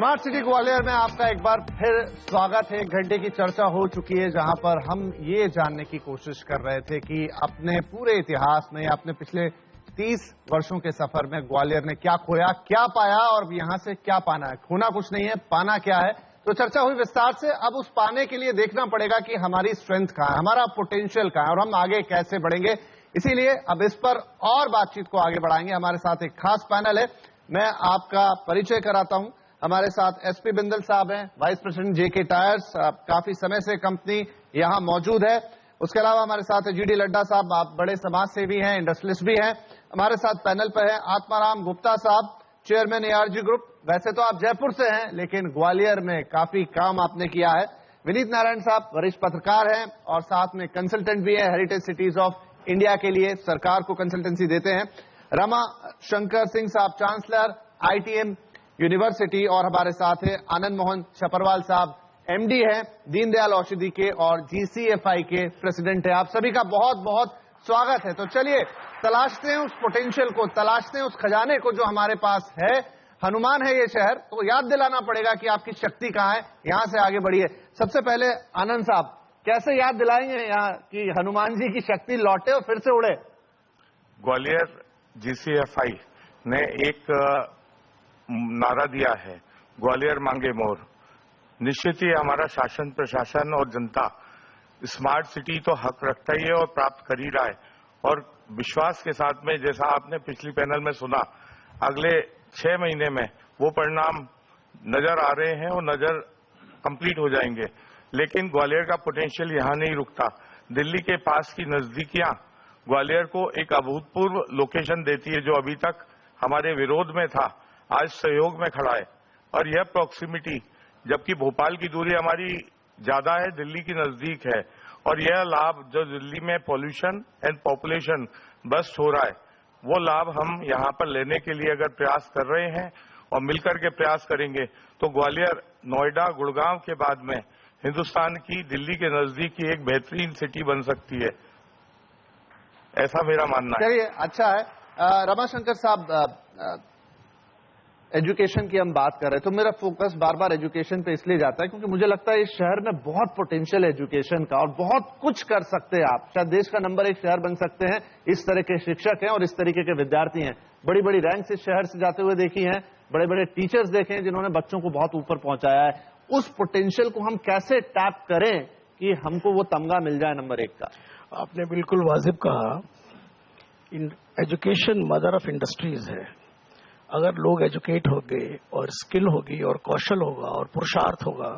Smart city Gwalior में आपका एक बार फिर स्वागत है। 1 घंटे की चर्चा हो चुकी है जहां पर हम ये जानने की कोशिश कर रहे थे कि अपने पूरे इतिहास में, अपने पिछले 30 वर्षों के सफर में ग्वालियर ने क्या खोया, क्या पाया और यहां से क्या पाना है। खोना कुछ नहीं है, पाना क्या है। तो चर्चा हुई विस्तार से। अब उस पाने के लिए देखना पड़ेगा कि हमारी स्ट्रेंथ कहां है, हमारा पोटेंशियल कहां है और हम आगे कैसे बढ़ेंगे। इसीलिए अब इस पर और बातचीत को आगे बढ़ाएंगे। हमारे साथ एक खास पैनल है, मैं आपका परिचय कराता हूं। हमारे साथ एसपी बिंदल साहब हैं, वाइस प्रेसिडेंट जेके टायर्स, काफी समय से कंपनी यहां मौजूद है। उसके अलावा हमारे साथ जीडी लड्डा साहब, आप बड़े समाज सेवी हैं, इंडस्ट्रियलिस्ट भी हैं। हमारे साथ पैनल पर है आत्माराम गुप्ता साहब, चेयरमैन एआरजी ग्रुप। वैसे तो आप जयपुर से हैं, लेकिन ग्वालियर में काफी काम आपने किया है। विनीत नारायण साहब वरिष्ठ पत्रकार हैं और साथ में कंसल्टेंट भी है, हेरिटेज सिटीज ऑफ इंडिया के लिए सरकार को कंसल्टेंसी देते हैं। रमा शंकर सिंह साहब, चांसलर आईटीएम यूनिवर्सिटी। और हमारे साथ है आनंद मोहन छपरवाल साहब, एमडी हैं दीनदयाल औषधि के और जीसीएफआई के प्रेसिडेंट है। आप सभी का बहुत बहुत स्वागत है। तो चलिए तलाशते हैं उस पोटेंशियल को, तलाशते हैं उस खजाने को जो हमारे पास है। हनुमान है ये शहर, तो याद दिलाना पड़ेगा कि आपकी शक्ति कहां है, यहां से आगे बढ़िए। सबसे पहले आनंद साहब, कैसे याद दिलाएंगे यहाँ कि हनुमान जी की शक्ति लौटे और फिर से उड़े। ग्वालियर जीसीएफआई ने एक नारा दिया है, ग्वालियर मांगे मोर। निश्चित ही हमारा शासन प्रशासन और जनता स्मार्ट सिटी तो हक रखता ही है और प्राप्त कर ही रहा है। और विश्वास के साथ में, जैसा आपने पिछली पैनल में सुना, अगले 6 महीने में वो परिणाम नजर आ रहे हैं और नजर कंप्लीट हो जाएंगे। लेकिन ग्वालियर का पोटेंशियल यहां नहीं रुकता। दिल्ली के पास की नजदीकियां ग्वालियर को एक अभूतपूर्व लोकेशन देती है, जो अभी तक हमारे विरोध में था, आज सहयोग में खड़ा है। और यह प्रॉक्सिमिटी, जबकि भोपाल की दूरी हमारी ज्यादा है, दिल्ली की नजदीक है, और यह लाभ जो दिल्ली में पॉल्यूशन एंड पॉपुलेशन बस्ट हो रहा है, वो लाभ हम यहां पर लेने के लिए अगर प्रयास कर रहे हैं और मिलकर के प्रयास करेंगे तो ग्वालियर नोएडा गुड़गांव के बाद में हिंदुस्तान की, दिल्ली के नजदीक की एक बेहतरीन सिटी बन सकती है, ऐसा मेरा मानना है। चलिए, अच्छा है। रमाशंकर साहब, एजुकेशन की हम बात कर रहे हैं तो मेरा फोकस बार बार एजुकेशन पे इसलिए जाता है क्योंकि मुझे लगता है इस शहर में बहुत पोटेंशियल है एजुकेशन का और बहुत कुछ कर सकते हैं आप। शायद देश का नंबर 1 शहर बन सकते हैं। इस तरह के शिक्षक हैं और इस तरीके के विद्यार्थी हैं। बड़ी बड़ी रैंक इस शहर से जाते हुए देखी हैं, बड़े बड़े टीचर्स देखे हैं जिन्होंने बच्चों को बहुत ऊपर पहुंचाया है। उस पोटेंशियल को हम कैसे टैप करें कि हमको वो तमगा मिल जाए नंबर 1 का। आपने बिल्कुल वाजिब कहा, एजुकेशन मदर ऑफ इंडस्ट्रीज है। अगर लोग एजुकेट हो गए और स्किल होगी और कौशल होगा और पुरुषार्थ होगा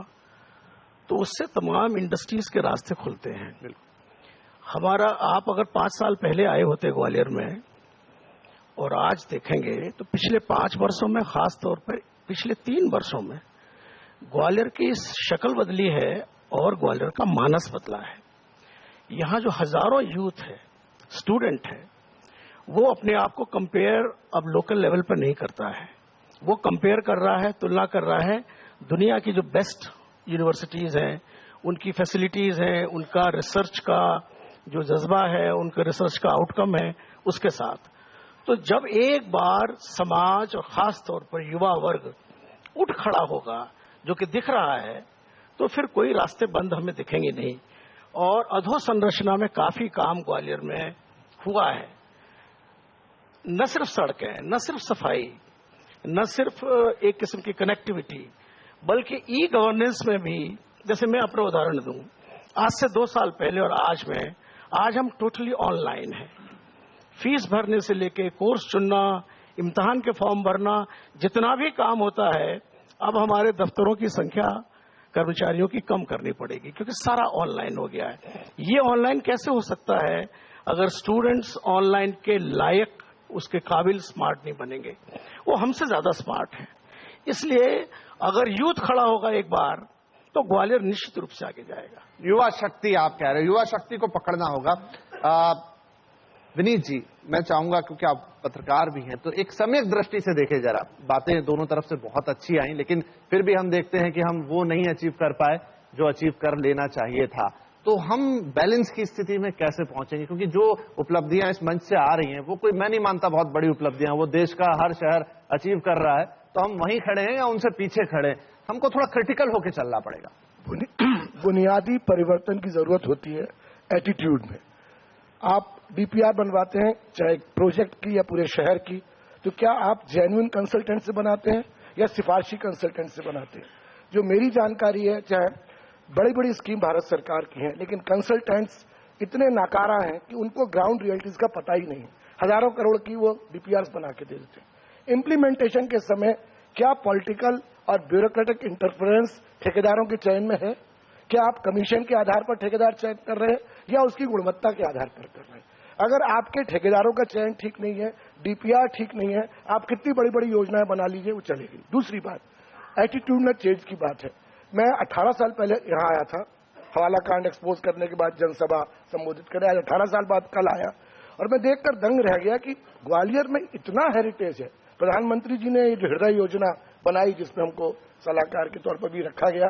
तो उससे तमाम इंडस्ट्रीज के रास्ते खुलते हैं। हमारा, आप अगर 5 साल पहले आए होते ग्वालियर में और आज देखेंगे तो पिछले 5 वर्षों में, खास तौर पर पिछले 3 वर्षों में ग्वालियर की शक्ल बदली है और ग्वालियर का मानस बदला है। यहाँ जो हजारों यूथ है, स्टूडेंट है, वो अपने आप को कंपेयर अब लोकल लेवल पर नहीं करता है। वो कंपेयर कर रहा है, तुलना कर रहा है दुनिया की जो बेस्ट यूनिवर्सिटीज हैं, उनकी फैसिलिटीज हैं, उनका रिसर्च का जो जज्बा है, उनका रिसर्च का आउटकम है, उसके साथ। तो जब एक बार समाज और खास तौर पर युवा वर्ग उठ खड़ा होगा, जो कि दिख रहा है, तो फिर कोई रास्ते बंद हमें दिखेंगे नहीं। और अधोसंरचना में काफी काम ग्वालियर में हुआ है। न सिर्फ सड़कें, न सिर्फ सफाई, न सिर्फ एक किस्म की कनेक्टिविटी, बल्कि ई गवर्नेंस में भी। जैसे मैं अपना उदाहरण दूं, आज से 2 साल पहले और आज में, आज हम टोटली ऑनलाइन हैं। फीस भरने से लेके कोर्स चुनना, इम्तिहान के फॉर्म भरना, जितना भी काम होता है, अब हमारे दफ्तरों की संख्या कर्मचारियों की कम करनी पड़ेगी क्योंकि सारा ऑनलाइन हो गया है। ये ऑनलाइन कैसे हो सकता है अगर स्टूडेंट्स ऑनलाइन के लायक, उसके काबिल स्मार्ट नहीं बनेंगे। वो हमसे ज्यादा स्मार्ट है। इसलिए अगर यूथ खड़ा होगा एक बार तो ग्वालियर निश्चित रूप से आगे जाएगा। युवा शक्ति आप कह रहे हो, युवा शक्ति को पकड़ना होगा। विनीत जी, मैं चाहूंगा क्योंकि आप पत्रकार भी हैं, तो एक सम्यक दृष्टि से देखे जरा। बातें दोनों तरफ से बहुत अच्छी आई, लेकिन फिर भी हम देखते हैं कि हम वो नहीं अचीव कर पाए जो अचीव कर लेना चाहिए था। तो हम बैलेंस की स्थिति में कैसे पहुंचेंगे? क्योंकि जो उपलब्धियां इस मंच से आ रही हैं वो कोई, मैं नहीं मानता बहुत बड़ी उपलब्धियां, वो देश का हर शहर अचीव कर रहा है, तो हम वहीं खड़े हैं या उनसे पीछे खड़े हैं? हमको थोड़ा क्रिटिकल होकर चलना पड़ेगा। बुनियादी परिवर्तन की जरूरत होती है एटीट्यूड में। आप डीपीआर बनवाते हैं, चाहे प्रोजेक्ट की या पूरे शहर की, तो क्या आप जेन्युइन कंसल्टेंट से बनाते हैं या सिफारशी कंसल्टेंट से बनाते हैं? जो मेरी जानकारी है, चाहे बड़ी बड़ी स्कीम भारत सरकार की है, लेकिन कंसल्टेंट्स इतने नाकारा हैं कि उनको ग्राउंड रियलिटीज का पता ही नहीं है। हजारों करोड़ की वो डीपीआर बना के दे देते हैं। इम्प्लीमेंटेशन के समय क्या पॉलिटिकल और ब्यूरोक्रेटिक इंटरफेरेंस ठेकेदारों के चयन में है? क्या आप कमीशन के आधार पर ठेकेदार चयन कर रहे हैं या उसकी गुणवत्ता के आधार पर कर रहे हैं? अगर आपके ठेकेदारों का चयन ठीक नहीं है, डीपीआर ठीक नहीं है, आप कितनी बड़ी बड़ी योजनाएं बना लीजिए, वो चलेगी। दूसरी बात, एटीट्यूड में चेंज की बात है। मैं 18 साल पहले यहां आया था, हवाला कांड एक्सपोज करने के बाद जनसभा संबोधित करे, आज 18 साल बाद कल आया और मैं देखकर दंग रह गया कि ग्वालियर में इतना हेरिटेज है। प्रधानमंत्री जी ने जो हृदय योजना बनाई, जिसमें हमको सलाहकार के तौर पर भी रखा गया,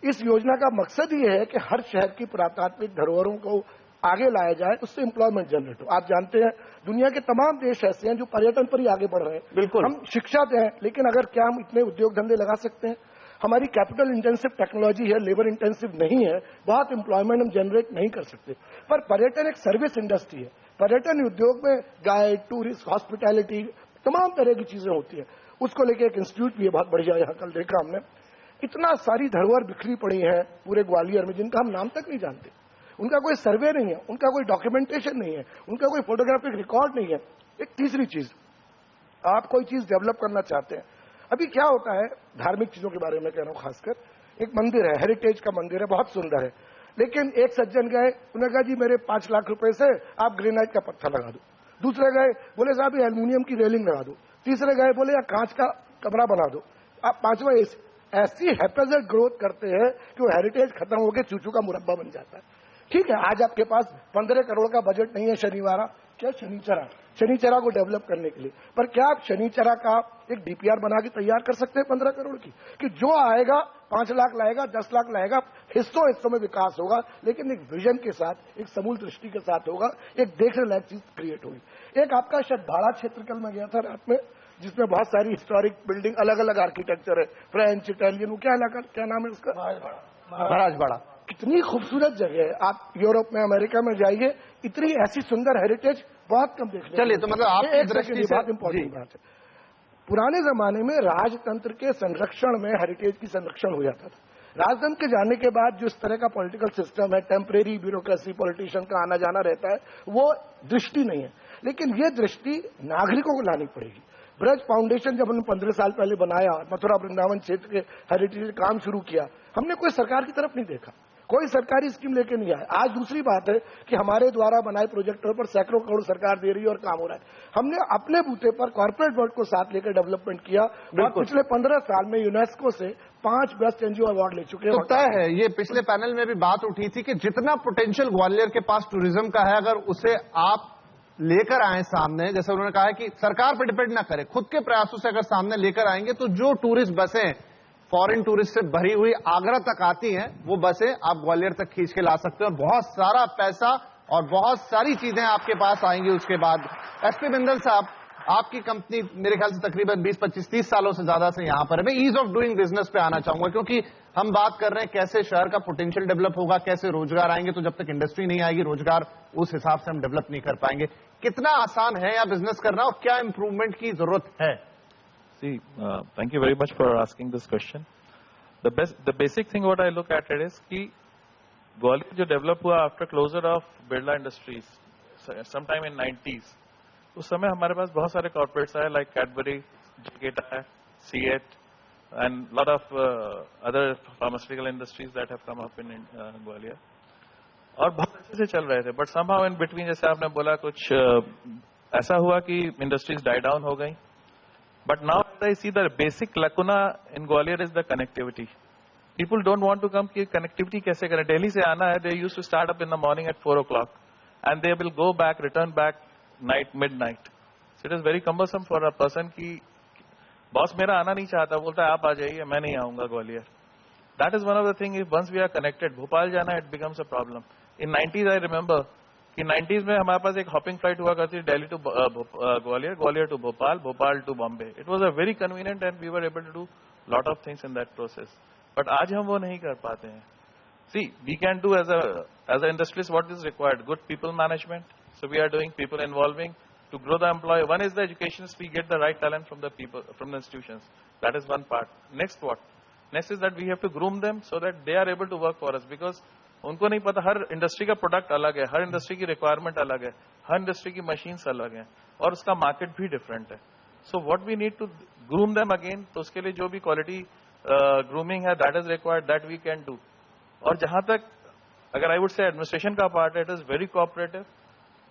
इस योजना का मकसद ये है कि हर शहर की पुरातात्विक धरोहरों को आगे लाया जाए, उससे एम्प्लॉयमेंट जनरेट हो। आप जानते हैं दुनिया के तमाम देश ऐसे हैं जो पर्यटन पर ही आगे बढ़ रहे हैं। बिल्कुल, हम शिक्षा दें, लेकिन अगर क्या हम इतने उद्योग धंधे लगा सकते हैं? हमारी कैपिटल इंटेंसिव टेक्नोलॉजी है, लेबर इंटेंसिव नहीं है, बहुत एम्प्लॉयमेंट हम जनरेट नहीं कर सकते। पर पर्यटन एक सर्विस इंडस्ट्री है। पर्यटन उद्योग में गाइड, टूरिस्ट, हॉस्पिटैलिटी, तमाम तरह की चीजें होती है। उसको लेके एक इंस्टीट्यूट भी है बहुत बढ़िया, यहाँ कल देखा हमने। इतना सारी धरोहर बिखरी पड़ी है पूरे ग्वालियर में जिनका हम नाम तक नहीं जानते। उनका कोई सर्वे नहीं है, उनका कोई डॉक्यूमेंटेशन नहीं है, उनका कोई फोटोग्राफिक रिकॉर्ड नहीं है। एक तीसरी चीज, आप कोई चीज डेवलप करना चाहते हैं, अभी क्या होता है, धार्मिक चीजों के बारे में कह रहा हूं, खासकर एक मंदिर है, हेरिटेज का मंदिर है, बहुत सुंदर है, लेकिन एक सज्जन गए, उन्होंने कहा जी मेरे 5 लाख रुपए से आप ग्रेनाइट का पत्थर लगा दो। दूसरे गए, बोले साहब ये एल्यूमिनियम की रेलिंग लगा दो। तीसरे गए, बोले या कांच का कमरा बना दो। आप पांचवा ऐसी हैपेजेड ग्रोथ करते हैं कि वो हेरिटेज खत्म होकर चूचू का मुरब्बा बन जाता है। ठीक है, आज आपके पास 15 करोड़ का बजट नहीं है शनिचरा को डेवलप करने के लिए, पर क्या आप शनिचरा का एक डीपीआर बना के तैयार कर सकते हैं 15 करोड़ की, कि जो आएगा 5 लाख लाएगा, 10 लाख लाएगा, हिस्सों में विकास होगा, लेकिन एक विजन के साथ, एक समूल दृष्टि के साथ होगा, एक देखने लायक चीज क्रिएट होगी। एक आपका शायद भाड़ा क्षेत्र कल मैं गया था रात में, जिसमें बहुत सारी हिस्टोरिक बिल्डिंग, अलग अलग आर्किटेक्चर है, फ्रेंच, इटालियन, क्या नाम है उसका, महाराजवाड़ा। कितनी खूबसूरत जगह है। आप यूरोप में, अमेरिका में जाइए, इतनी ऐसी सुंदर हेरिटेज बहुत कम देखने। चलिए, तो मतलब आपकी दृष्टि से बहुत इंपॉर्टेंट बात है, पुराने जमाने में राजतंत्र के संरक्षण में हेरिटेज की संरक्षण हो जाता था। राजतंत्र के जाने के बाद जो इस तरह का पॉलिटिकल सिस्टम है, टेम्परेरी ब्यूरोक्रेसी, पॉलिटिशियन का आना जाना रहता है, वो दृष्टि नहीं है। लेकिन ये दृष्टि नागरिकों को लानी पड़ेगी। ब्रज फाउंडेशन जब हमने 15 साल पहले बनाया, मथुरा वृंदावन क्षेत्र के हेरिटेज काम शुरू किया, हमने कोई सरकार की तरफ नहीं देखा, कोई सरकारी स्कीम लेके नहीं आया। आज दूसरी बात है कि हमारे द्वारा बनाए प्रोजेक्टों पर सैकड़ों करोड़ सरकार दे रही है और काम हो रहा है। हमने अपने बूते पर कॉर्पोरेट वर्ल्ड को साथ लेकर डेवलपमेंट किया और पिछले 15 साल में यूनेस्को से 5 बेस्ट एनजीओ अवार्ड ले चुके हैं। तो तय है, ये पिछले पैनल में भी बात उठी थी कि जितना पोटेंशियल ग्वालियर के पास टूरिज्म का है, अगर उसे आप लेकर आए सामने, जैसे उन्होंने कहा है कि सरकार पर डिपेंड ना करे, खुद के प्रयासों से अगर सामने लेकर आएंगे, तो जो टूरिस्ट बसें फॉरेन टूरिस्ट से भरी हुई आगरा तक आती हैं, वो बसें आप ग्वालियर तक खींच के ला सकते हैं और बहुत सारा पैसा और बहुत सारी चीजें आपके पास आएंगी। उसके बाद एसपी बिंदल साहब, आपकी कंपनी मेरे ख्याल से तकरीबन 20, 25, 30 सालों से ज्यादा से यहां पर है। मैं ईज ऑफ डूइंग बिजनेस पे आना चाहूंगा, क्योंकि हम बात कर रहे हैं कैसे शहर का पोटेंशियल डेवलप होगा, कैसे रोजगार आएंगे। तो जब तक इंडस्ट्री नहीं आएगी, रोजगार उस हिसाब से हम डेवलप नहीं कर पाएंगे। कितना आसान है यहाँ बिजनेस करना और क्या इंप्रूवमेंट की जरूरत है? See, thank you very much for asking this question. The basic thing what I look at it is कि ग्वालियर जो डेवलप हुआ after closure of Birla industries sometime in 90s, उस समय हमारे पास बहुत सारे कॉर्पोरेट्स आए, लाइक कैडबरी, जिकेटा, Ceat and lot of other pharmaceutical industries that have come up in Gwalior, और बहुत अच्छे से चल रहे थे। बट समहाउ इन बिटवीन, जैसे आपने बोला, कुछ ऐसा हुआ कि इंडस्ट्रीज डाई डाउन हो गई। But now I see the basic lacuna in Gwalior is the connectivity. People don't want to come कि connectivity कैसे करें? दिल्ली से आना है, they used to start up in the morning at 4 o'clock and they will go back, return back midnight. So it is very cumbersome for a person कि boss मेरा आना नहीं चाहता, बोलता है आप आ जाइए, मैं नहीं आऊंगा Gwalior. That is one of the things, if once we are connected, Bhopal जाना, it becomes a problem. In 90s, I remember, कि 90s में हमारे पास एक hopping flight हुआ करती, Delhi to Gwalior, Gwalior to Bhopal, Bhopal to Bombay. It was a very convenient and we were able to do lot of things in that process. But आज हम वो नहीं कर पाते हैं. See, we can do as an industrialist what is required, good people management. So we are doing people involving to grow the employee. One is the education, we get the right talent from the people, from the institutions. That is one part. Next what? Next is that we have to groom them so that they are able to work for us, because उनको नहीं पता, हर industry का product अलग है, हर industry की requirement अलग है, हर industry की मशीन्स अलग हैं और उसका मार्केट भी डिफरेंट है. So what we need to groom them again. तो उसके लिए जो भी क्वालिटी ग्रूमिंग है, that is required, that we can do. और जहां तक अगर आई वुड से एडमिनिस्ट्रेशन का पार्ट है, इट इज वेरी कोऑपरेटिव.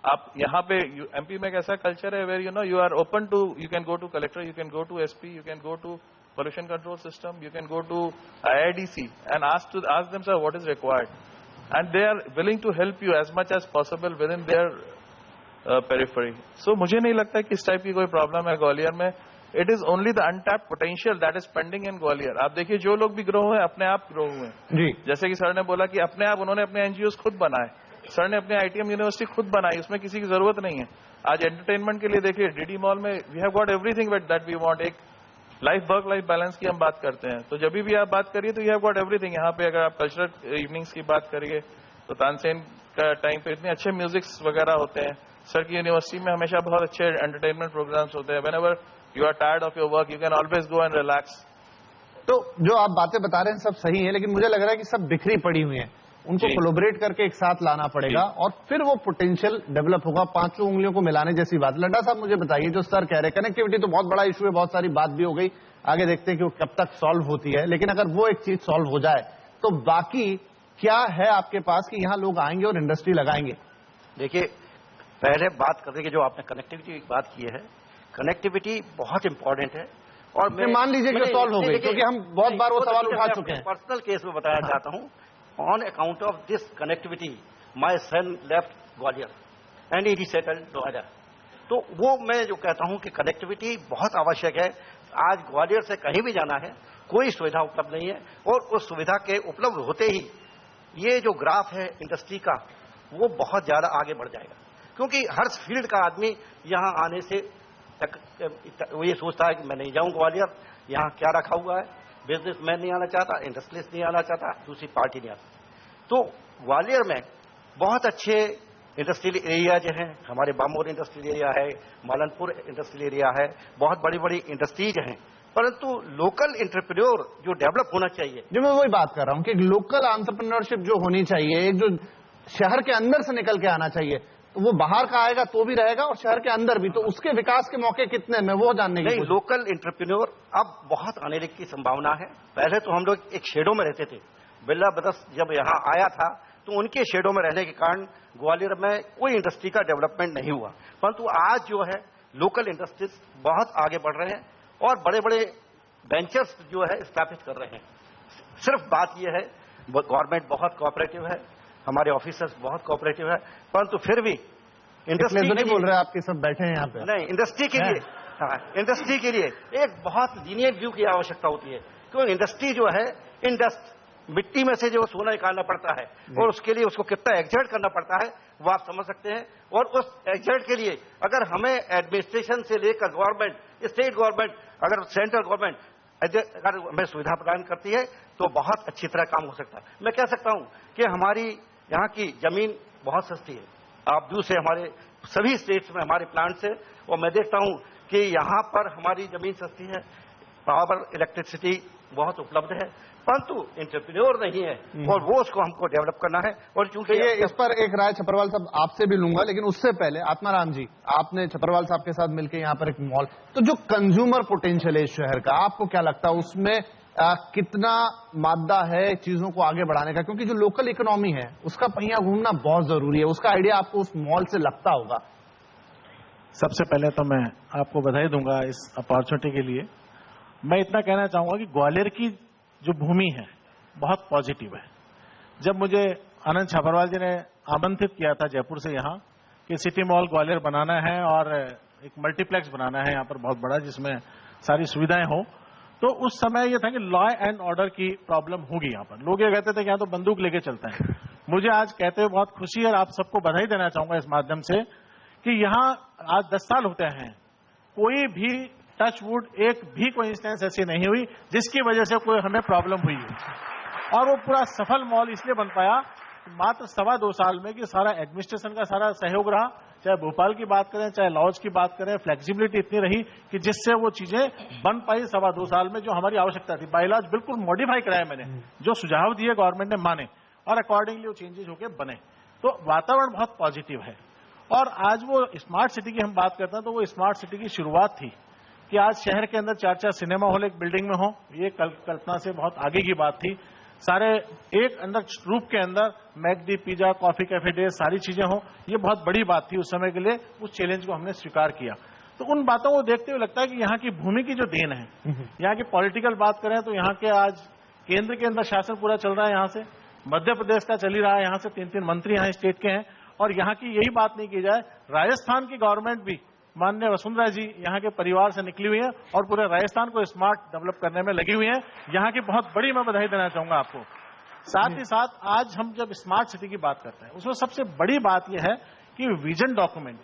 आप यहाँ पे एमपी में कैसा कल्चर है, where you are open to, you can go to collector, you can go to SP, you can go to pollution control system, you can go to IIDC and ask them, sir, what is required, and they are willing to help you as much as possible within their periphery. So मुझे नहीं लगता कि इस type की कोई problem है ग्वालियर में. It is only the untapped potential that is pending in Gwalior. आप देखिए जो लोग भी ग्रो हुए अपने आप ग्रो हुए जी. जैसे कि सर ने बोला कि अपने आप उन्होंने अपने एनजीओ खुद बनाए, सर ने अपने ITM यूनिवर्सिटी खुद बनाई, उसमें किसी की जरूरत नहीं है. आज एंटरटेनमेंट के लिए देखिए डीडी मॉल में we have got everything that we want. एक वर्क लाइफ बैलेंस की हम बात करते हैं, तो जब भी आप बात करिए तो यू हैव गॉट एवरीथिंग. यहाँ पे अगर आप कल्चरल इवनिंग्स की बात करिए तो तानसेन का टाइम पे इतने अच्छे म्यूजिक्स वगैरह होते हैं. सर की यूनिवर्सिटी में हमेशा बहुत अच्छे एंटरटेनमेंट प्रोग्राम्स होते हैं. Whenever you are tired of your work, you can always go and relax. तो जो आप बातें बता रहे हैं सब सही है, लेकिन मुझे लग रहा है कि सब बिखरी पड़ी हुई हैं. उनको कोलैबोरेट करके एक साथ लाना पड़ेगा और फिर वो पोटेंशियल डेवलप होगा. पांचों उंगलियों को मिलाने जैसी बात. लड्डा साहब मुझे बताइए, जो सर कह रहे हैं कनेक्टिविटी तो बहुत बड़ा इशू है, बहुत सारी बात भी हो गई, आगे देखते हैं कि वो कब तक सॉल्व होती है. लेकिन अगर वो एक चीज सॉल्व हो जाए तो बाकी क्या है आपके पास कि यहाँ लोग आएंगे और इंडस्ट्री लगाएंगे? देखिए, पहले बात करते कि जो आपने कनेक्टिविटी की बात की है, कनेक्टिविटी बहुत इंपॉर्टेंट है. और मैं मान लीजिए कि सॉल्व हो गई, क्योंकि हम बहुत बार वो सवाल उठा चुके हैं. पर्सनल केस में बताना चाहता हूँ. On account of this connectivity, my son left Gwalior and he settled Noida. तो वो मैं जो कहता हूँ कि कनेक्टिविटी बहुत आवश्यक है. आज ग्वालियर से कहीं भी जाना है, कोई सुविधा उपलब्ध नहीं है, और उस सुविधा के उपलब्ध होते ही ये जो ग्राफ है इंडस्ट्री का, वो बहुत ज्यादा आगे बढ़ जाएगा. क्योंकि हर फील्ड का आदमी यहाँ आने से वो ये सोचता है कि मैं नहीं जाऊँ ग्वालियर, यहाँ क्या रखा हुआ है. बिजनेसमैन नहीं आना चाहता, इंडस्ट्रियलिस्ट नहीं आना चाहता, दूसरी पार्टी नहीं आती. तो ग्वालियर में बहुत अच्छे इंडस्ट्रियल एरिया जो हैं, हमारे बामोर इंडस्ट्रियल एरिया है, मालनपुर इंडस्ट्रियल एरिया है, बहुत बड़ी बड़ी इंडस्ट्रीज हैं. परंतु लोकल एंटरप्रेन्योर जो डेवलप होना चाहिए, जो मैं वही बात कर रहा हूं कि लोकल एंटरप्रेन्योरशिप जो होनी चाहिए, एक जो शहर के अंदर से निकल के आना चाहिए, तो वो बाहर का आएगा तो भी रहेगा और शहर के अंदर भी. तो उसके विकास के मौके कितने में वो जानने की. नहीं, लोकल एंटरप्रेन्योर अब बहुत आने की संभावना है. पहले तो हम लोग एक शेडो में रहते थे. बिरला ब्रदर्स जब यहाँ आया था तो उनके शेडो में रहने के कारण ग्वालियर में कोई इंडस्ट्री का डेवलपमेंट नहीं हुआ. परंतु आज जो है लोकल इंडस्ट्रीज बहुत आगे बढ़ रहे हैं और बड़े बड़े वेंचर्स जो है स्थापित कर रहे हैं. सिर्फ बात यह है, गवर्नमेंट बहुत कोऑपरेटिव है, हमारे ऑफिसर्स बहुत कोऑपरेटिव है, परंतु फिर भी इंडस्ट्री नहीं बोल रहे आपके सब बैठे हैं यहाँ पे. नहीं, इंडस्ट्री के लिए, हाँ, इंडस्ट्री के लिए एक बहुत लीनियंट व्यू की आवश्यकता होती है. क्योंकि इंडस्ट्री जो है, मिट्टी में से जो सोना निकालना पड़ता है और उसके लिए उसको कितना एक्सर्ट करना पड़ता है वो आप समझ सकते हैं. और उस एक्सर्ट के लिए अगर हमें एडमिनिस्ट्रेशन से लेकर गवर्नमेंट, स्टेट गवर्नमेंट, अगर सेंट्रल गवर्नमेंट अगर हमें सुविधा प्रदान करती है तो बहुत अच्छी तरह काम हो सकता है. मैं कह सकता हूं कि हमारी यहाँ की जमीन बहुत सस्ती है. आप दूसरे हमारे सभी स्टेट्स में हमारे प्लांट्स है, और मैं देखता हूं कि यहाँ पर हमारी जमीन सस्ती है, पावर इलेक्ट्रिसिटी बहुत उपलब्ध है, परंतु एंटरप्रेन्योर नहीं है और वो उसको हमको डेवलप करना है. और चूंकि ये इस पर एक राय छपरवाल साहब आपसे भी लूंगा, लेकिन उससे पहले आत्माराम जी, आपने छपरवाल साहब के साथ मिलकर यहाँ पर एक मॉल, तो जो कंज्यूमर पोटेंशियल है इस शहर का, आपको क्या लगता है उसमें कितना मादा है चीजों को आगे बढ़ाने का? क्योंकि जो लोकल इकोनॉमी है उसका पहिया घूमना बहुत जरूरी है. उसका आइडिया आपको उस मॉल से लगता होगा. सबसे पहले तो मैं आपको बधाई दूंगा इस अपॉर्चुनिटी के लिए. मैं इतना कहना चाहूंगा कि ग्वालियर की जो भूमि है बहुत पॉजिटिव है. जब मुझे आनंद छाबरवाल जी ने आमंत्रित किया था जयपुर से यहाँ कि सिटी मॉल ग्वालियर बनाना है और एक मल्टीप्लेक्स बनाना है यहाँ पर बहुत बड़ा, जिसमें सारी सुविधाएं हो, तो उस समय ये था कि लॉ एंड ऑर्डर की प्रॉब्लम होगी यहाँ पर। लोग ये कहते थे कि यहाँ तो बंदूक लेके चलते हैं। मुझे आज कहते हुए बहुत खुशी है और आप सबको बधाई देना चाहूंगा इस माध्यम से कि यहाँ आज 10 साल होते हैं, कोई भी टच वुड एक भी कोई इंस्टेंस ऐसी नहीं हुई जिसकी वजह से कोई हमें प्रॉब्लम हुई है। और वो पूरा सफल मॉल इसलिए बन पाया मात्र 2.25 साल में कि सारा एडमिनिस्ट्रेशन का सारा सहयोग रहा, चाहे भोपाल की बात करें चाहे लॉज की बात करें, फ्लेक्सिबिलिटी इतनी रही कि जिससे वो चीजें बन पाई 2.25 साल में जो हमारी आवश्यकता थी। बायलॉज बिल्कुल मॉडिफाई कराया मैंने, जो सुझाव दिए गवर्नमेंट ने माने और अकॉर्डिंगली वो चेंजेस होके बने। तो वातावरण बहुत पॉजिटिव है। और आज वो स्मार्ट सिटी की हम बात करते हैं तो वो स्मार्ट सिटी की शुरुआत थी कि आज शहर के अंदर 4 सिनेमा हॉल एक बिल्डिंग में हो, ये कल्पना से बहुत आगे की बात थी। सारे एक अंदर रूप के अंदर McD, pizza, coffee cafe day सारी चीजें हो, ये बहुत बड़ी बात थी उस समय के लिए। उस चैलेंज को हमने स्वीकार किया। तो उन बातों को देखते हुए लगता है कि यहाँ की भूमि की जो देन है, यहाँ की पॉलिटिकल बात करें तो यहाँ के आज केंद्र के अंदर शासन पूरा चल रहा है, यहाँ से मध्य प्रदेश का चल ही रहा है, यहाँ से 3 मंत्री यहाँ स्टेट के हैं। और यहाँ की यही बात नहीं की जाए, राजस्थान की गवर्नमेंट भी माननीय वसुंधरा जी यहाँ के परिवार से निकली हुई है और पूरे राजस्थान को स्मार्ट डेवलप करने में लगी हुई है। यहाँ की बहुत बड़ी मैं बधाई देना चाहूंगा आपको। साथ ही साथ आज हम जब स्मार्ट सिटी की बात करते हैं उसमें सबसे बड़ी बात यह है कि विजन डॉक्यूमेंट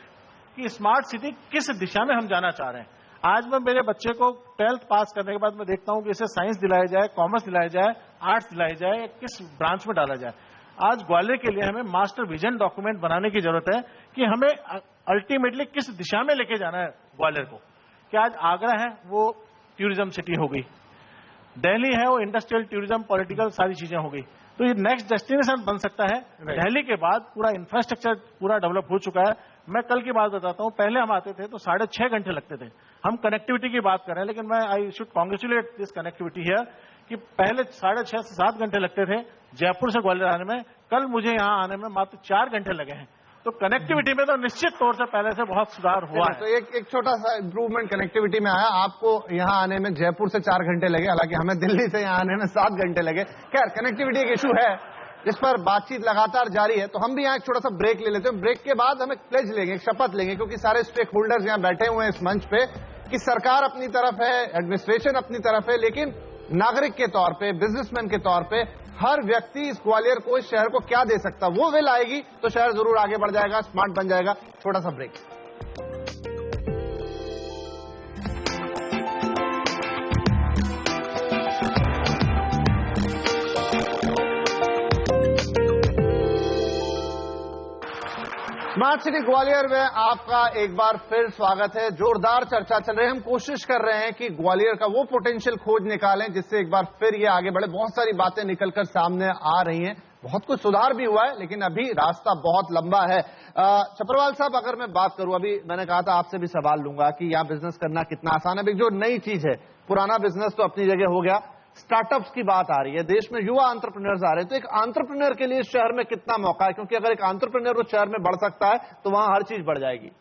कि स्मार्ट सिटी किस दिशा में हम जाना चाह रहे हैं। आज मैं मेरे बच्चे को 12th पास करने के बाद मैं देखता हूं कि इसे साइंस दिलाया जाए, कॉमर्स दिलाया जाए, आर्ट्स दिलाई जाए, किस ब्रांच में डाला जाए। आज ग्वालियर के लिए हमें मास्टर विजन डॉक्यूमेंट बनाने की जरूरत है कि हमें अल्टीमेटली किस दिशा में लेके जाना है ग्वालियर को। कि आज आगरा है वो टूरिज्म सिटी हो गई, दिल्ली है वो इंडस्ट्रियल टूरिज्म, पॉलिटिकल सारी चीजें हो गई। तो ये नेक्स्ट डेस्टिनेशन बन सकता है। दिल्ली के बाद पूरा इंफ्रास्ट्रक्चर पूरा डेवलप हो चुका है। मैं कल की बात बताता हूं, पहले हम आते थे तो 6.5 घंटे लगते थे। हम कनेक्टिविटी की बात कर रहे हैं, लेकिन मैं I should congratulate this connectivity here कि पहले 6.5 से 7 घंटे लगते थे जयपुर से ग्वालियर आने में, कल मुझे यहाँ आने में मात्र 4 घंटे लगे हैं। तो कनेक्टिविटी में तो निश्चित तौर से पहले से बहुत सुधार हुआ है। तो एक छोटा सा इंप्रूवमेंट कनेक्टिविटी में आया। आपको यहाँ आने में जयपुर से 4 घंटे लगे, हालांकि हमें दिल्ली से यहाँ आने में 7 घंटे लगे। खैर, कनेक्टिविटी एक इशू है जिस पर बातचीत लगातार जारी है। तो हम भी यहाँ एक छोटा सा ब्रेक ले लेते हैं। ब्रेक के बाद हम एक प्लेज लेंगे, एक शपथ लेंगे, क्योंकि सारे स्टेक होल्डर्स यहाँ बैठे हुए हैं इस मंच पे कि सरकार अपनी तरफ है, एडमिनिस्ट्रेशन अपनी तरफ है, लेकिन नागरिक के तौर पे, बिजनेसमैन के तौर पे हर व्यक्ति इस ग्वालियर को, इस शहर को क्या दे सकता, वो विल आएगी तो शहर जरूर आगे बढ़ जाएगा, स्मार्ट बन जाएगा। छोटा सा ब्रेक। स्मार्ट सिटी ग्वालियर में आपका एक बार फिर स्वागत है। जोरदार चर्चा चल रही है। हम कोशिश कर रहे हैं कि ग्वालियर का वो पोटेंशियल खोज निकालें जिससे एक बार फिर ये आगे बढ़े। बहुत सारी बातें निकलकर सामने आ रही हैं, बहुत कुछ सुधार भी हुआ है, लेकिन अभी रास्ता बहुत लंबा है। छपरवाल साहब, अगर मैं बात करूं, अभी मैंने कहा था आपसे भी सवाल लूंगा कि यहाँ बिजनेस करना कितना आसान है। अभी जो नई चीज है, पुराना बिजनेस तो अपनी जगह हो गया, स्टार्टअप्स की बात आ रही है, देश में युवा एंटरप्रेन्योर्स आ रहे हैं। तो एक एंटरप्रेन्योर के लिए इस शहर में कितना मौका है, क्योंकि अगर एक एंटरप्रेन्योर उस शहर में बढ़ सकता है तो वहां हर चीज बढ़ जाएगी।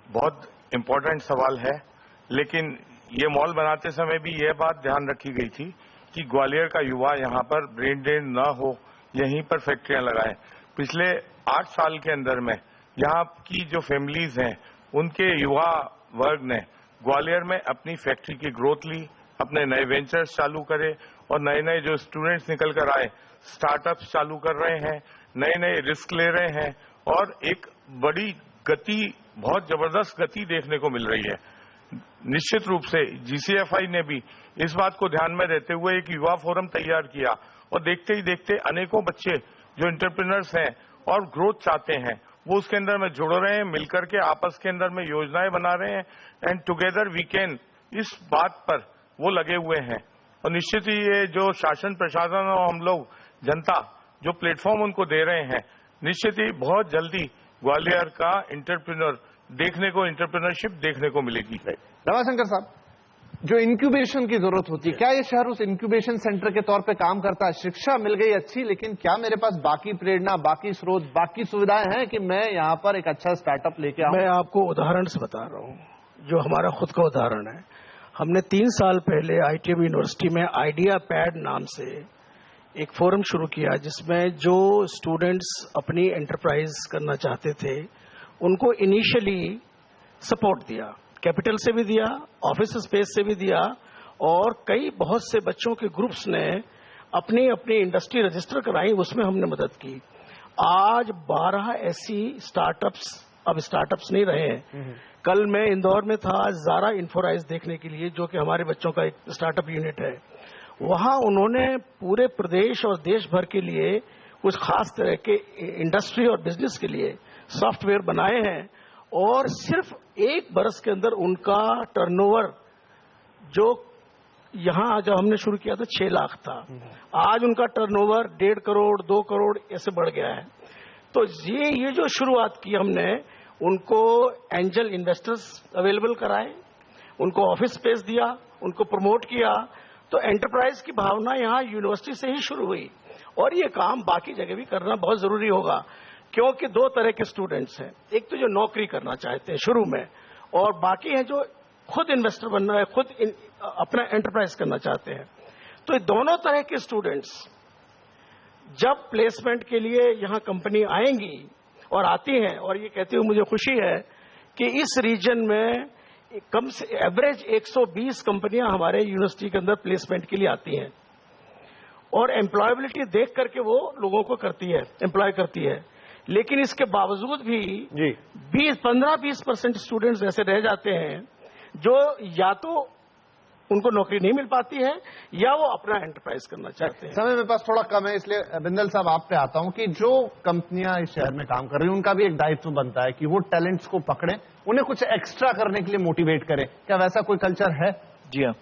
बहुत इंपॉर्टेंट सवाल है, लेकिन ये मॉल बनाते समय भी यह बात ध्यान रखी गई थी कि ग्वालियर का युवा यहाँ पर ब्रेन ड्रेन न हो, यहीं पर फैक्ट्रियां लगाए। पिछले 8 साल के अंदर में यहाँ की जो फैमिलीज हैं, उनके युवा वर्ग ने ग्वालियर में अपनी फैक्ट्री की ग्रोथ ली, अपने नए वेंचर्स चालू करे, और नए नए जो स्टूडेंट्स निकल कर आए स्टार्टअप्स चालू कर रहे हैं, नए नए रिस्क ले रहे हैं, और एक बड़ी गति, बहुत जबरदस्त गति देखने को मिल रही है। निश्चित रूप से जीसीएफआई ने भी इस बात को ध्यान में रहते हुए एक युवा फोरम तैयार किया, और देखते ही देखते अनेकों बच्चे जो एंटरप्रेन्योर्स हैं और ग्रोथ चाहते हैं, वो उसके अंदर में जुड़ रहे हैं, मिलकर के आपस के अंदर में योजनाएं बना रहे हैं, एंड टुगेदर वी कैन, इस बात पर वो लगे हुए हैं। और निश्चित ही ये जो शासन प्रशासन और हम लोग जनता जो प्लेटफॉर्म उनको दे रहे हैं, निश्चित ही बहुत जल्दी ग्वालियर का एंटरप्रेन्योरशिप देखने को मिलेगी। रमाशंकर साहब, जो इंक्यूबेशन की जरूरत होती है, क्या ये शहर उस इंक्यूबेशन सेंटर के तौर पे काम करता है? शिक्षा मिल गई अच्छी, लेकिन क्या मेरे पास बाकी प्रेरणा, बाकी स्रोत, बाकी सुविधाएं हैं कि मैं यहाँ पर एक अच्छा स्टार्टअप लेके आऊं? मैं आपको उदाहरण से बता रहा हूँ, जो हमारा खुद का उदाहरण है। हमने 3 साल पहले आईटीएम यूनिवर्सिटी में आइडिया पैड नाम से एक फोरम शुरू किया, जिसमें जो स्टूडेंट्स अपनी एंटरप्राइज करना चाहते थे उनको इनिशियली सपोर्ट दिया, कैपिटल से भी दिया, ऑफिस स्पेस से भी दिया, और कई बहुत से बच्चों के ग्रुप्स ने अपनी अपनी इंडस्ट्री रजिस्टर कराई, उसमें हमने मदद की। आज 12 ऐसी स्टार्टअप्स, अब स्टार्टअप्स नहीं रहे हैं। कल मैं इंदौर में था ज़ारा इन्फोराइज देखने के लिए, जो कि हमारे बच्चों का एक स्टार्टअप यूनिट है। वहां उन्होंने पूरे प्रदेश और देश भर के लिए कुछ खास तरह के इंडस्ट्री और बिजनेस के लिए सॉफ्टवेयर बनाए हैं, और सिर्फ 1 बरस के अंदर उनका टर्नओवर, जो यहां जब हमने शुरू किया था 6 लाख था, आज उनका टर्नओवर 1.5 करोड़ 2 करोड़ ऐसे बढ़ गया है। तो ये जो शुरुआत की हमने, उनको एंजल इन्वेस्टर्स अवेलेबल कराए, उनको ऑफिस स्पेस दिया, उनको प्रमोट किया। तो एंटरप्राइज की भावना यहाँ यूनिवर्सिटी से ही शुरू हुई, और ये काम बाकी जगह भी करना बहुत जरूरी होगा, क्योंकि 2 तरह के स्टूडेंट्स हैं। एक तो जो नौकरी करना चाहते हैं शुरू में, और बाकी है जो खुद इन्वेस्टर बनना है, खुद अपना एंटरप्राइज करना चाहते हैं। तो ये दोनों तरह के स्टूडेंट्स जब प्लेसमेंट के लिए यहाँ कंपनी आएंगी और आती हैं, और ये कहते हुए मुझे खुशी है कि इस रीजन में कम से एवरेज 120 कंपनियां हमारे यूनिवर्सिटी के अंदर प्लेसमेंट के लिए आती हैं, और एम्प्लॉयबिलिटी देख करके वो लोगों को करती है, एम्प्लॉय करती है। लेकिन इसके बावजूद भी 15-20% स्टूडेंट्स ऐसे रह जाते हैं जो या तो उनको नौकरी नहीं मिल पाती है, या वो अपना एंटरप्राइज करना चाहते हैं। समय मेरे पास थोड़ा कम है, इसलिए बिंदल साहब आप पे आता हूं कि जो कंपनियां इस शहर में काम कर रही हैं, उनका भी एक दायित्व बनता है कि वो टैलेंट्स को पकड़ें, उन्हें कुछ एक्स्ट्रा करने के लिए मोटिवेट करें। क्या वैसा कोई कल्चर है? जी हाँ,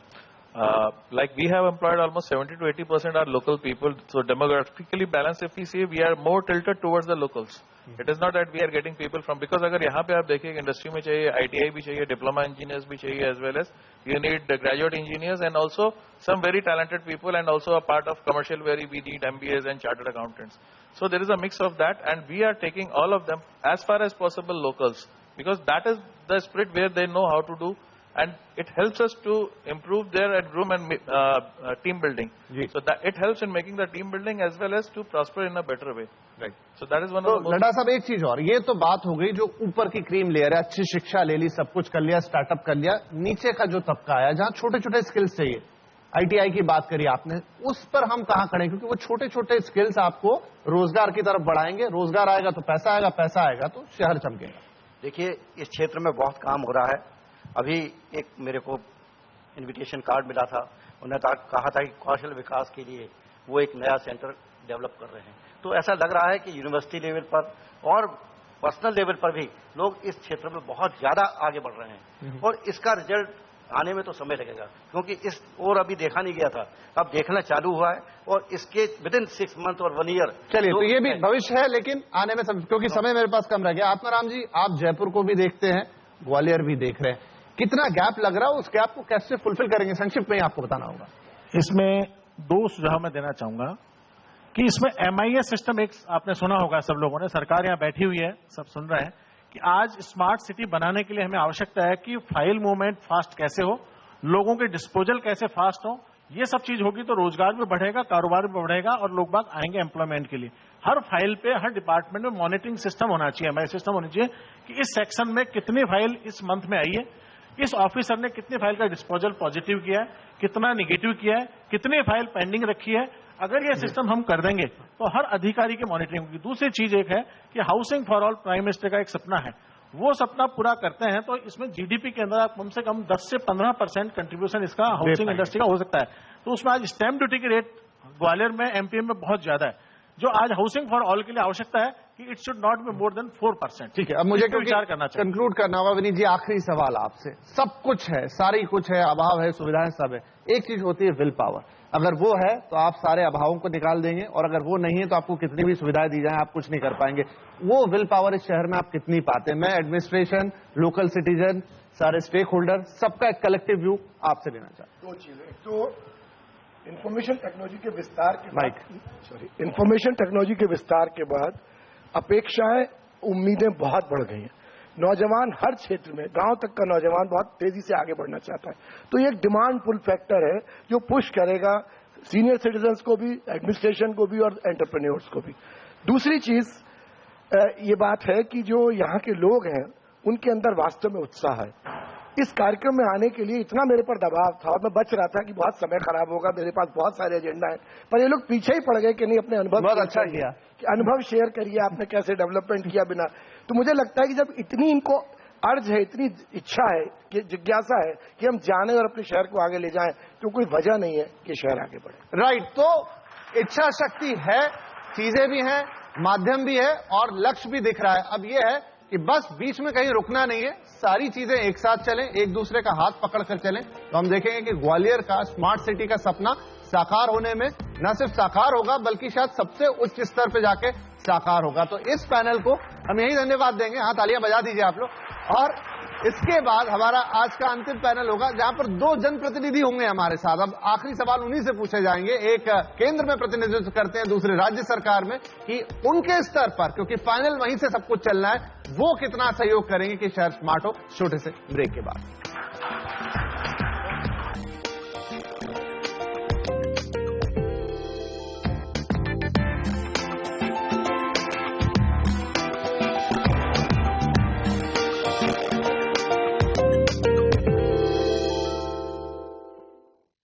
like we have employed almost 70 to 80% are local people. So demographically balanced, if we see, we are more tilted towards the locals. It is not that we are getting people from, because अगर यहाँ पे आप देखिए industry में चाहिए ITI भी चाहिए, diploma engineers भी चाहिए, as well as you need graduate engineers and also some very talented people, and also a part of commercial where we need MBAs and chartered accountants. So there is a mix of that, and we are taking all of them as far as possible locals, because that is the spirit where they know how to do, and it helps us to improve their and groom and team building. So that it helps in making the team building as well as to prosper in a better way. Right. So that is one of the most. लड़ा साहब, एक चीज और, ये तो बात हो गई जो ऊपर की क्रीम लेयर है, अच्छी शिक्षा ले ली, सब कुछ कर लिया, स्टार्टअप कर लिया। नीचे का जो तबका आया, जहां छोटे छोटे स्किल्स चाहिए, ITI की बात करी आपने, उस पर हम कहां खड़े? क्योंकि वो छोटे छोटे स्किल्स आपको रोजगार की तरफ बढ़ाएंगे, रोजगार आएगा तो पैसा आएगा, पैसा आएगा तो शहर चमकेगा। देखिए, इस क्षेत्र में बहुत काम हो रहा है। अभी एक मेरे को इनविटेशन कार्ड मिला था, उन्होंने कहा था कि कौशल विकास के लिए वो एक नया सेंटर डेवलप कर रहे हैं। तो ऐसा लग रहा है कि यूनिवर्सिटी लेवल पर और पर्सनल लेवल पर भी लोग इस क्षेत्र में बहुत ज्यादा आगे बढ़ रहे हैं, और इसका रिजल्ट आने में तो समय लगेगा, क्योंकि इस और अभी देखा नहीं गया था, अब देखना चालू हुआ है, और इसके विदिन 6 मंथ और 1 ईयर। चलिए, तो ये भी भविष्य है, लेकिन आने में सब, क्योंकि समय मेरे पास कम रह गया। आत्माराम जी, आप जयपुर को भी देखते हैं, ग्वालियर भी देख रहे हैं, कितना गैप लग रहा है, उस गैप को कैसे फुलफिल करेंगे? संक्षिप्त में आपको बताना होगा। इसमें 2 सुझाव मैं देना चाहूंगा कि इसमें MIS सिस्टम, एक आपने सुना होगा सब लोगों ने, सरकार यहाँ बैठी हुई है, सब सुन रहे हैं कि आज स्मार्ट सिटी बनाने के लिए हमें आवश्यकता है कि फाइल मूवमेंट फास्ट कैसे हो, लोगों के डिस्पोजल कैसे फास्ट हो। ये सब चीज होगी तो रोजगार भी बढ़ेगा, कारोबार भी बढ़ेगा, और लोग बाग आएंगे एम्प्लॉयमेंट के लिए। हर फाइल पे, हर डिपार्टमेंट में मॉनिटरिंग सिस्टम होना चाहिए, MIS सिस्टम होनी चाहिए कि इस सेक्शन में कितनी फाइल इस मंथ में आई है, इस ऑफिसर ने कितनी फाइल का डिस्पोजल पॉजिटिव किया है, कितना निगेटिव किया है, कितनी फाइल पेंडिंग रखी है। अगर ये सिस्टम हम कर देंगे तो हर अधिकारी की मॉनिटरिंग होगी। दूसरी चीज एक है कि housing for all prime minister का एक सपना है, वो सपना पूरा करते हैं तो इसमें GDP के अंदर कम से कम 10 से 15% कंट्रीब्यूशन इसका हाउसिंग इंडस्ट्री का हो सकता है। तो उसमें आज स्टैम्प ड्यूटी की रेट ग्वालियर में, MP में बहुत ज्यादा है, जो आज हाउसिंग फॉर ऑल के लिए आवश्यकता है कि it should not be more than 4%। ठीक है, अब मुझे विचार करना चाहिए, कंक्लूड करना होगा। विनीत जी, आखिरी सवाल आपसे। सब कुछ है, सारी कुछ है, अभाव है, सुविधाएं सब है, एक चीज होती है विल पावर। अगर वो है तो आप सारे अभावों को निकाल देंगे, और अगर वो नहीं है तो आपको कितनी भी सुविधाएं दी जाए आप कुछ नहीं कर पाएंगे। वो विल पावर इस शहर में आप कितनी पाते हैं? मैं एडमिनिस्ट्रेशन, लोकल सिटीजन, सारे स्टेक होल्डर, सबका एक कलेक्टिव व्यू आपसे लेना चाहता हूं। 2 चीजें, तो इंफॉर्मेशन टेक्नोलॉजी के विस्तार के बाद, इंफॉर्मेशन टेक्नोलॉजी के विस्तार के बाद अपेक्षाएं, उम्मीदें बहुत बढ़ गई हैं। नौजवान हर क्षेत्र में, गांव तक का नौजवान बहुत तेजी से आगे बढ़ना चाहता है, तो ये एक डिमांड पुल फैक्टर है जो पुश करेगा सीनियर सिटीजन्स को भी, एडमिनिस्ट्रेशन को भी, और एंटरप्रेन्योर्स को भी। दूसरी चीज ये बात है कि जो यहाँ के लोग हैं उनके अंदर वास्तव में उत्साह है, इस कार्यक्रम में आने के लिए इतना मेरे पर दबाव था और मैं बच रहा था कि बहुत समय खराब होगा, मेरे पास बहुत सारे एजेंडा हैं, पर ये लोग पीछे ही पड़ गए कि नहीं अपने अनुभव बहुत अच्छा किया कि अनुभव शेयर करिए आपने कैसे डेवलपमेंट किया बिना। तो मुझे लगता है कि जब इतनी इनको अर्ज है, इतनी इच्छा है, कि जिज्ञासा है कि हम जाने और अपने शहर को आगे ले जाएं, तो कोई वजह नहीं है कि शहर आगे बढ़े। राइट, तो इच्छा शक्ति है, चीजें भी हैं, माध्यम भी है और लक्ष्य भी दिख रहा है। अब यह है कि बस बीच में कहीं रुकना नहीं है, सारी चीजें एक साथ चलें, एक दूसरे का हाथ पकड़कर चलें, तो हम देखेंगे कि ग्वालियर का स्मार्ट सिटी का सपना साकार होने में न सिर्फ साकार होगा बल्कि शायद सबसे उच्च स्तर पे जाके साकार होगा। तो इस पैनल को हम यही धन्यवाद देंगे। हाँ, तालियां बजा दीजिए आप लोग। और इसके बाद हमारा आज का अंतिम पैनल होगा जहां पर 2 जनप्रतिनिधि होंगे हमारे साथ। अब आखिरी सवाल उन्हीं से पूछे जाएंगे, एक केंद्र में प्रतिनिधित्व करते हैं, दूसरे राज्य सरकार में, कि उनके स्तर पर, क्योंकि फाइनल वहीं से सब कुछ चलना है, वो कितना सहयोग करेंगे कि शहर स्मार्ट हो। छोटे से ब्रेक के बाद